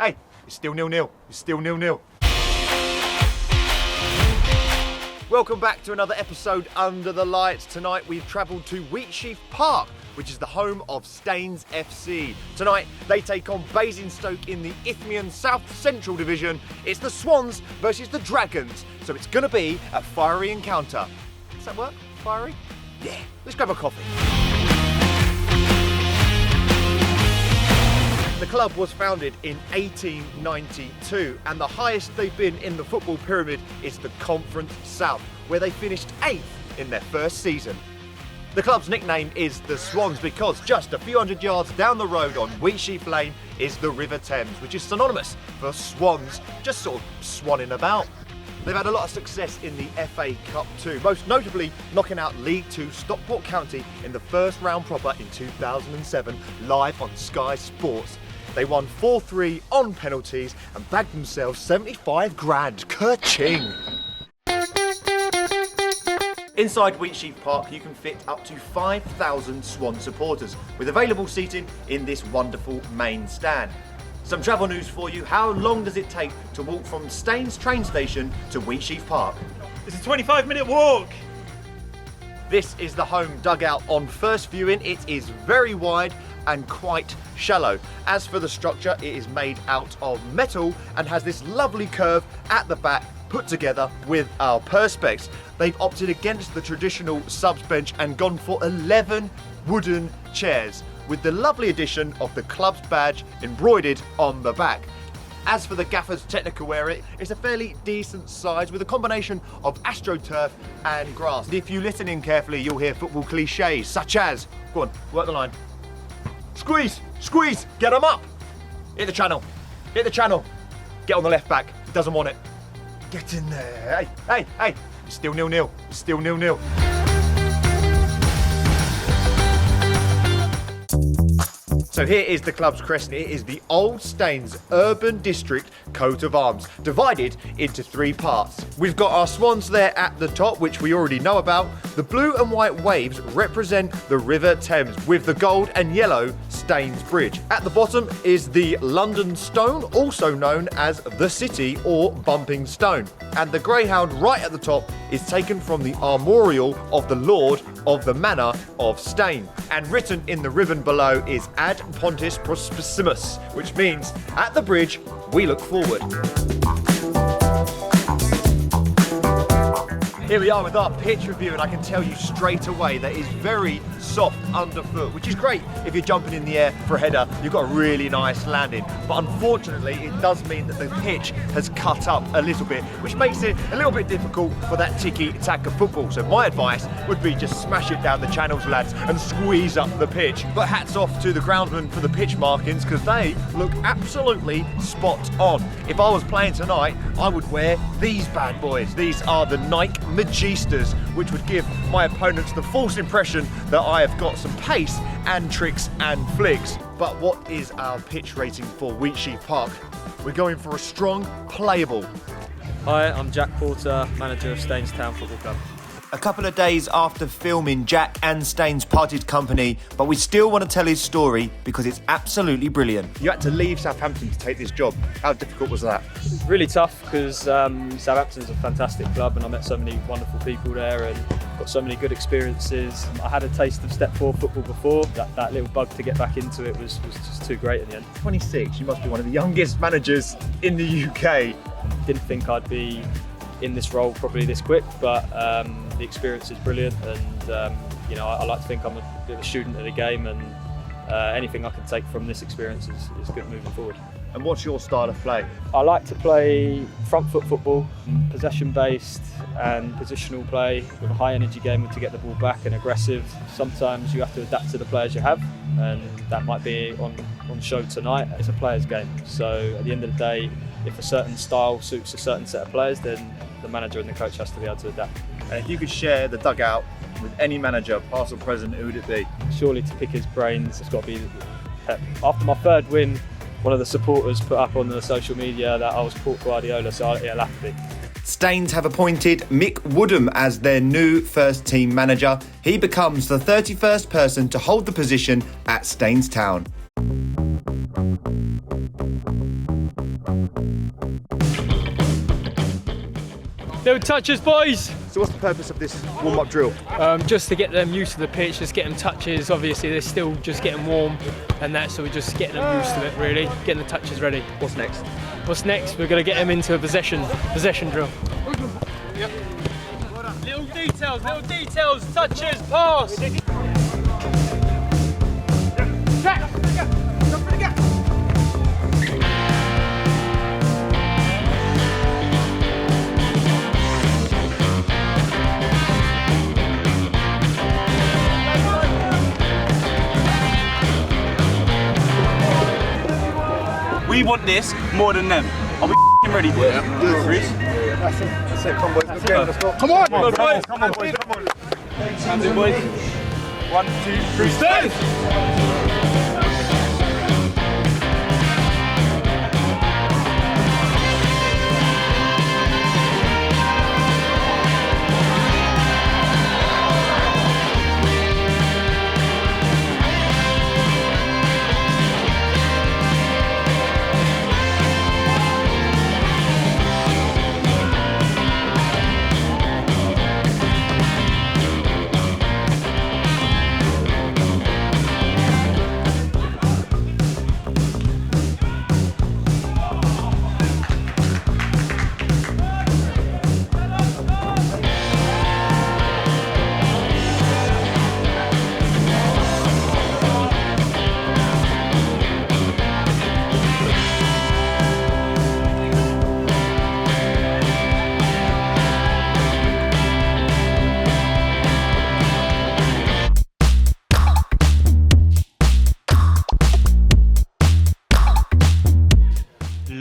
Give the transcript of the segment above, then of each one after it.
Hey, it's still 0-0. It's still 0-0. Welcome back to another episode Under the Lights. Tonight we've travelled to Wheatsheaf Park, which is the home of Staines FC. Tonight they take on Basingstoke in the Isthmian South Central Division. It's the Swans versus the Dragons, so it's going to be a fiery encounter. Does that work? Fiery? Yeah, let's grab a coffee. The club was founded in 1892 and the highest they've been in the football pyramid is the Conference South, where they finished 8th in their first season. The club's nickname is the Swans because just a few hundred yards down the road on Wheatsheaf Lane is the River Thames, which is synonymous for swans, just sort of swanning about. They've had a lot of success in the FA Cup too, most notably knocking out League Two Stockport County in the first round proper in 2007, live on Sky Sports. They won 4-3 on penalties and bagged themselves 75 grand. Ka-ching! Inside Wheatsheaf Park, you can fit up to 5,000 Swan supporters, with available seating in this wonderful main stand. Some travel news for you. How long does it take to walk from Staines train station to Wheatsheaf Park? It's a 25-minute walk. This is the home dugout on first viewing. It is very wide and quite shallow. As for the structure, it is made out of metal and has this lovely curve at the back put together with our perspex. They've opted against the traditional subs bench and gone for 11 wooden chairs with the lovely addition of the club's badge embroidered on the back. As for the gaffer's technical area, it's a fairly decent size with a combination of AstroTurf and grass. And if you listen in carefully, you'll hear football cliches such as, go on, work the line. Squeeze, squeeze, get them up. Hit the channel, hit the channel. Get on the left back, he doesn't want it. Get in there, hey. It's still 0-0, it's still 0-0. So here is the club's crescent. It is the Old Staines Urban District coat of arms, divided into 3 parts. We've got our swans there at the top, which we already know about. The blue and white waves represent the River Thames, with the gold and yellow Staines Bridge. At the bottom is the London Stone, also known as the City or Bumping Stone. And the greyhound right at the top is taken from the armorial of the Lord of the Manor of Staines. And written in the ribbon below is Ad Pontis Prospissimus, which means at the bridge we look forward. Here we are with our pitch review, and I can tell you straight away that it's very soft underfoot, which is great if you're jumping in the air for a header. You've got a really nice landing, but unfortunately it does mean that the pitch has cut up a little bit, which makes it a little bit difficult for that tiki-taka football. So my advice would be just smash it down the channels, lads, and squeeze up the pitch. But hats off to the groundsmen for the pitch markings, because they look absolutely spot on. If I was playing tonight, I would wear these bad boys. These are the Nike Magistas, which would give my opponents the false impression that I have got some pace and tricks and flicks. But what is our pitch rating for Wheatsheaf Park? We're going for a strong, playable. Hi, I'm Jack Porter, manager of Staines Town Football Club. A couple of days after filming, Jack and Staines parted company, but we still want to tell his story because it's absolutely brilliant. You had to leave Southampton to take this job. How difficult was that? Really tough because Southampton's a fantastic club and I met so many wonderful people there and got so many good experiences. I had a taste of Step 4 football before. That little bug to get back into it was just too great in the end. 26, you must be one of the youngest managers in the UK. Didn't think I'd be in this role probably this quick, but the experience is brilliant and I like to think I'm a bit of a student of the game and anything I can take from this experience is good moving forward. And what's your style of play? I like to play front foot football, possession based and positional play with a high energy game to get the ball back and aggressive. Sometimes you have to adapt to the players you have and that might be on show tonight. It's a player's game, so at the end of the day, if a certain style suits a certain set of players, then the manager and the coach has to be able to adapt. And if you could share the dugout with any manager, past or present, who would it be? Surely to pick his brains, it's got to be Pep. After my 3rd win, one of the supporters put up on the social media that I was Port Guardiola, so it'll have to be. Staines have appointed Mick Woodham as their new first team manager. He becomes the 31st person to hold the position at Staines Town. Little touches, boys! So what's the purpose of this warm-up drill? Just to get them used to the pitch, just get them touches. Obviously, they're still just getting warm and that, so we're just getting them used to it, really. Getting the touches ready. What's next? What's next? We're going to get them into a possession drill. Yep. Little details, touches, pass! We want this more than them. Are we ready, boys? Yeah. Reece? That's it. Come on, boys. Let's go. Let's go. Come on, boys. Come on, boys. Hands in, boys. 1, 2, 3, stand!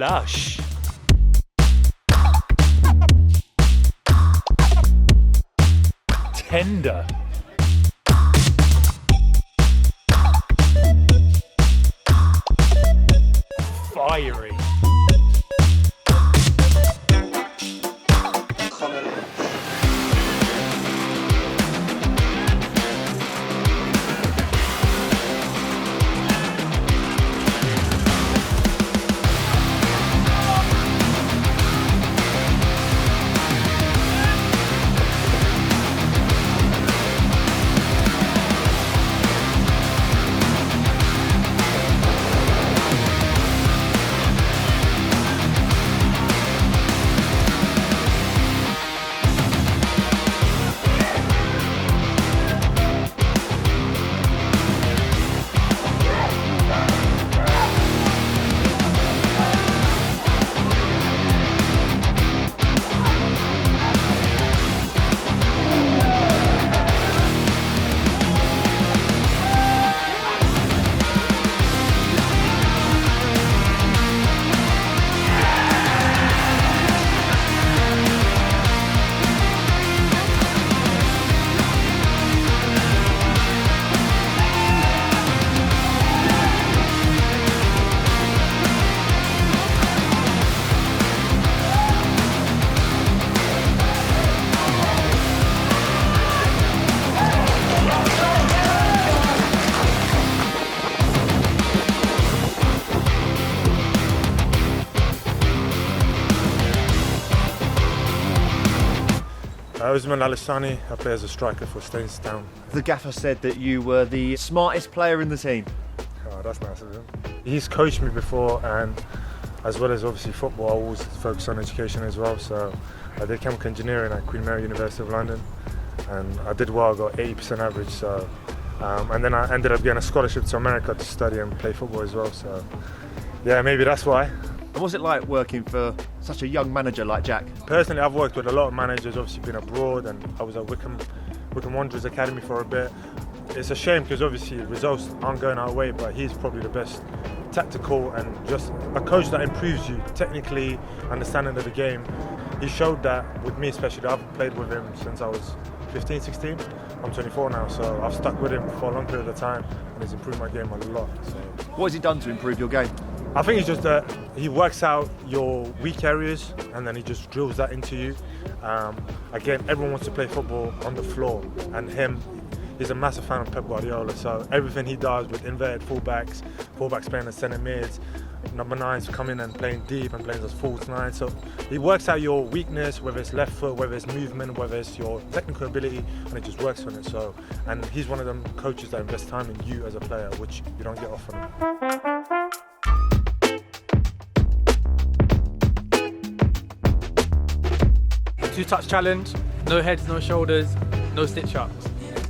Lush. Tender. Fiery. Usman, I play as a striker for Basingstoke. The gaffer said that you were the smartest player in the team. Oh, that's nice of him. He's coached me before, and as well as obviously football, I always focus on education as well. So I did chemical engineering at Queen Mary University of London, and I did well. I got 80% average. So, and then I ended up getting a scholarship to America to study and play football as well. So, yeah, maybe that's why. And what's it like working for such a young manager like Jack? Personally, I've worked with a lot of managers, obviously been abroad, and I was at Wickham Wanderers Academy for a bit. It's a shame because obviously results aren't going our way, but he's probably the best tactical and just a coach that improves you technically, understanding of the game. He showed that with me especially. I've played with him since I was 15, 16. I'm 24 now, so I've stuck with him for a long period of time, and he's improved my game a lot. So. What has he done to improve your game? I think it's just that he works out your weak areas and then he just drills that into you. Again, everyone wants to play football on the floor, and he's a massive fan of Pep Guardiola, so everything he does with inverted fullbacks playing as centre mids, number 9s come in and playing deep and playing as false 9. So he works out your weakness, whether it's left foot, whether it's movement, whether it's your technical ability, and it just works on it. So, and he's one of them coaches that invest time in you as a player, which you don't get often. 2-touch challenge, no heads, no shoulders, no stitch ups.